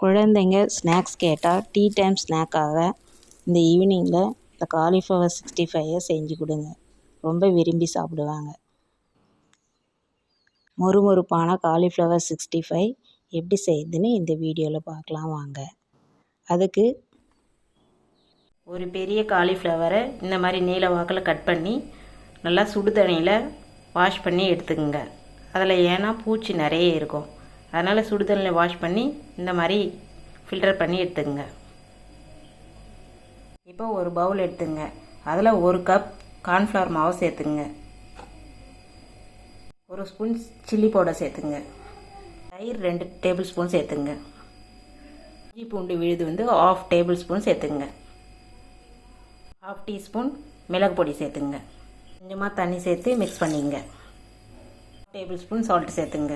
குழந்தைங்க ஸ்நாக்ஸ் கேட்டால் tea time ஸ்நாக்காக இந்த ஈவினிங்கில் இந்த காலிஃப்ளவர் 65 செஞ்சு கொடுங்க. ரொம்ப விரும்பி சாப்பிடுவாங்க. மொறுமொறுப்பான காலிஃப்ளவர் 65 எப்படி செய்யுதுன்னு இந்த வீடியோவில் பார்க்கலாம் வாங்க. அதுக்கு ஒரு பெரிய காலிஃப்ளவரை இந்த மாதிரி நீல வாக்கில் கட் பண்ணி நல்லா சுடு தண்ணியில் வாஷ் பண்ணி எடுத்துக்கோங்க. அதில் ஏன்னா பூச்சி நிறைய இருக்கும், அதனால் சுடு தண்ணியில் வாஷ் பண்ணி இந்த மாதிரி ஃபில்டர் பண்ணி எடுத்துக்கோங்க. இப்போ ஒரு பவுல் எடுத்துங்க. அதில் 1 கப் கார்ன்ஃப்ளவர் மாவு சேர்த்துங்க. 1 ஸ்பூன் சில்லி பவுடர் சேர்த்துங்க. தயிர் 2 டேபிள் ஸ்பூன் சேர்த்துங்க. இஞ்சி பூண்டு விழுது 1/2 டேபிள் ஸ்பூன் சேர்த்துங்க. 1/2 டீஸ்பூன் மிளகு பொடி சேர்த்துங்க. கொஞ்சமாக தண்ணி சேர்த்து மிக்ஸ் பண்ணிங்க. 1 டேபிள் ஸ்பூன் சால்ட் சேர்த்துங்க.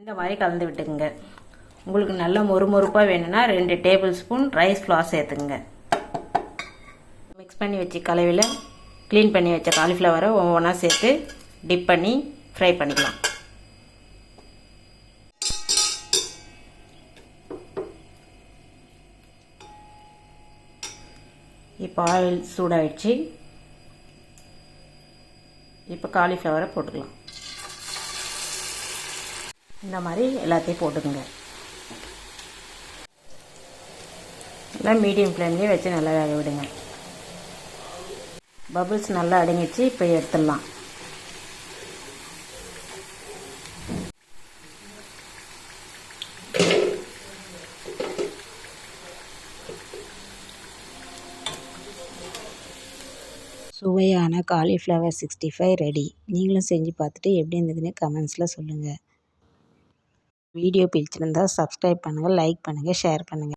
இந்த மாதிரி கலந்து விட்டுக்குங்க. உங்களுக்கு நல்ல மொறுமொறுப்பாக வேணும்னா 2 டேபிள் ஸ்பூன் ரைஸ் ஃப்ளார் சேர்த்துங்க. மிக்ஸ் பண்ணி வச்சு கலவையில் க்ளீன் பண்ணி வச்ச காலிஃப்ளவரை ஒவ்வொன்றா சேர்த்து டிப் பண்ணி ஃப்ரை பண்ணிக்கலாம். இப்போ ஆயில் சூடாகிடுச்சு. இப்போ காலிஃப்ளவரை போட்டுக்கலாம். இந்த மாதிரி எல்லாத்தையும் போட்டுக்குங்க. எல்லாம் மீடியம் ஃப்ளேம்லேயே வச்சு நல்லா வேக விடுங்க. பபிள்ஸ் நல்லா அடங்கிச்சு. இப்போ எடுத்துடலாம். சுவையான காலிஃப்ளவர் 65 ரெடி. நீங்களும் செஞ்சு பார்த்துட்டு எப்படி இருந்ததுன்னு கமெண்ட்ஸில் சொல்லுங்கள். வீடியோ பிடிச்சிருந்தால் சப்ஸ்கிரைப் பண்ணுங்கள், லைக் பண்ணுங்கள், ஷேர் பண்ணுங்கள்.